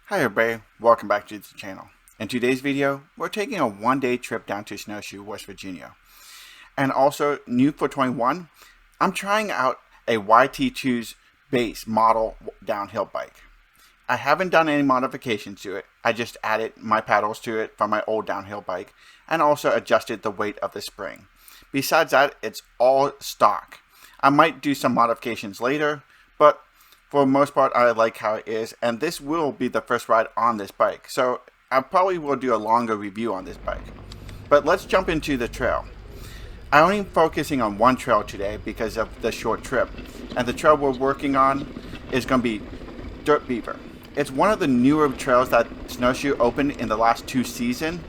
Hi everybody, welcome back to the channel. In today's video, we're taking a one-day trip down to Snowshoe, West Virginia. And also, new for 21, I'm trying out a YT2's base model downhill bike. I haven't done any modifications to it, I just added my paddles to it from my old downhill bike and also adjusted the weight of the spring. Besides that, it's all stock. I might do some modifications later, but for the most part, I like how it is, and this will be the first ride on this bike, so I probably will do a longer review on this bike. But let's jump into the trail. I'm only focusing on one trail today because of the short trip, and the trail we're working on is going to be Dirt Beaver. It's one of the newer trails that Snowshoe opened in the last 2 seasons.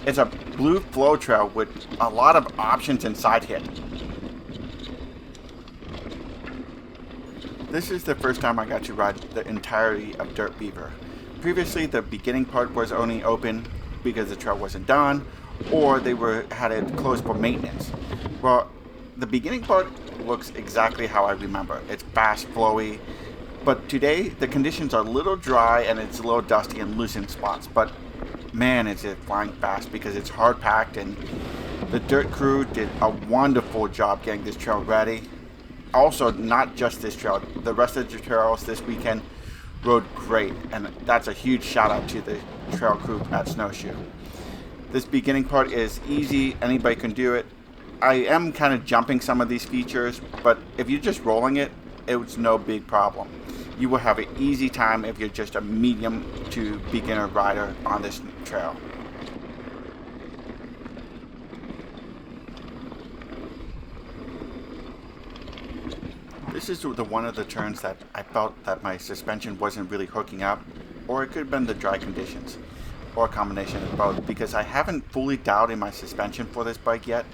It's a blue flow trail with a lot of options and side hit. This is the first time I got to ride the entirety of Dirt Beaver. Previously, the beginning part was only open because the trail wasn't done, or they had it closed for maintenance. Well, the beginning part looks exactly how I remember. It's fast, flowy, but today the conditions are a little dry and it's a little dusty and loose in spots, but man, is it flying fast because it's hard packed, and the dirt crew did a wonderful job getting this trail ready. Also, not just this trail, the rest of the trails this weekend rode great, and that's a huge shout out to the trail crew at Snowshoe. This beginning part is easy, anybody can do it. I am kind of jumping some of these features, but if you're just rolling it, it's no big problem. You will have an easy time if you're just a medium to beginner rider on this trail. This is one of the turns that I felt that my suspension wasn't really hooking up, or it could have been the dry conditions, or a combination of both, because I haven't fully dialed in my suspension for this bike yet.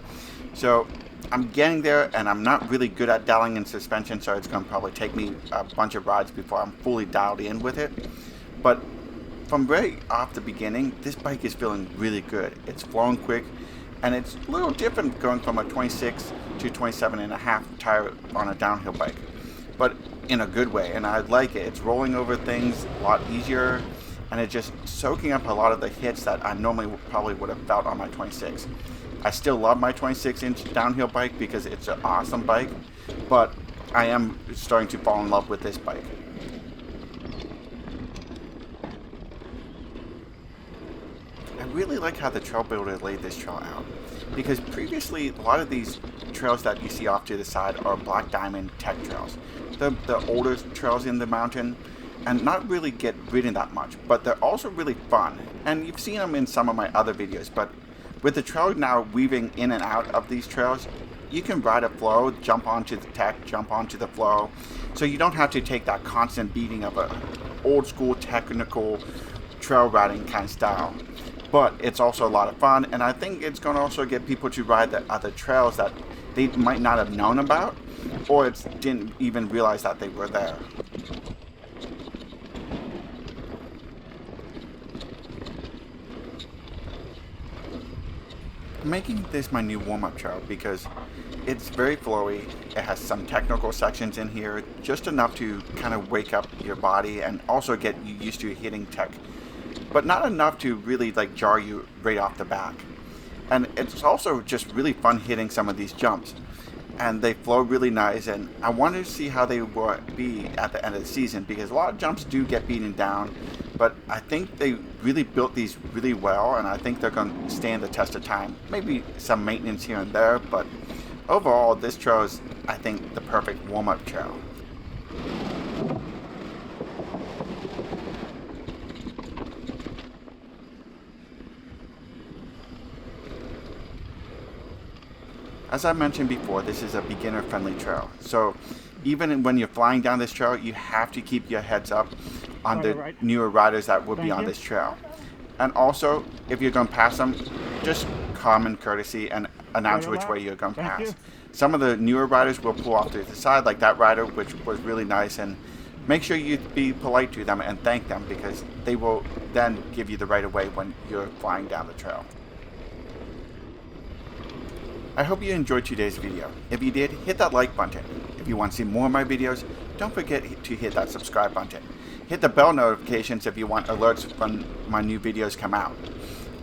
So I'm getting there, and I'm not really good at dialing in suspension, so it's going to probably take me a bunch of rides before I'm fully dialed in with it. But from right off the beginning, this bike is feeling really good. It's flowing quick, and it's a little different going from a 26 to 27.5 tire on a downhill bike, but in a good way, and I like it. It's rolling over things a lot easier, and it's just soaking up a lot of the hits that I normally probably would have felt on my 26. I still love my 26-inch downhill bike because it's an awesome bike, but I am starting to fall in love with this bike. I really like how the trail builder laid this trail out, because previously a lot of these trails that you see off to the side are black diamond tech trails. The older trails in the mountain, and not really get ridden that much, but they're also really fun, and you've seen them in some of my other videos. But with the trail now weaving in and out of these trails, you can ride a flow, jump onto the tech, jump onto the flow, so you don't have to take that constant beating of a old school technical trail riding kind of style. But it's also a lot of fun, and I think it's going to also get people to ride the other trails that they might not have known about, or didn't even realize that they were there. I'm making this my new warm-up trail because it's very flowy. It has some technical sections in here, just enough to kind of wake up your body and also get you used to hitting tech, but not enough to really jar you right off the back. And it's also just really fun hitting some of these jumps, and they flow really nice, and I wanted to see how they will be at the end of the season, because a lot of jumps do get beaten down, but I think they really built these really well, and I think they're going to stand the test of time. Maybe some maintenance here and there, but overall this trail is, I think, the perfect warm-up trail. As I mentioned before, this is a beginner-friendly trail, so even when you're flying down this trail, you have to keep your heads up on the newer riders that will be on this trail. And also, if you're going to pass them, just common courtesy and announce which way you're going to pass. Some of the newer riders will pull off to the side, like that rider, which was really nice, and make sure you be polite to them and thank them, because they will then give you the right of way when you're flying down the trail. I hope you enjoyed today's video. If you did, hit that like button. If you want to see more of my videos, don't forget to hit that subscribe button. Hit the bell notifications if you want alerts when my new videos come out.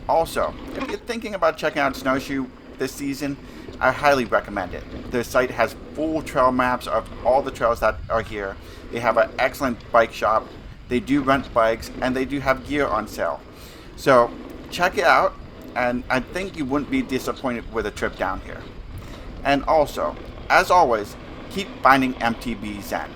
Also, if you're thinking about checking out Snowshoe this season, I highly recommend it. Their site has full trail maps of all the trails that are here. They have an excellent bike shop. They do rent bikes, and they do have gear on sale. So check it out, and I think you wouldn't be disappointed with a trip down here. And also, as always, keep finding MTB Zen.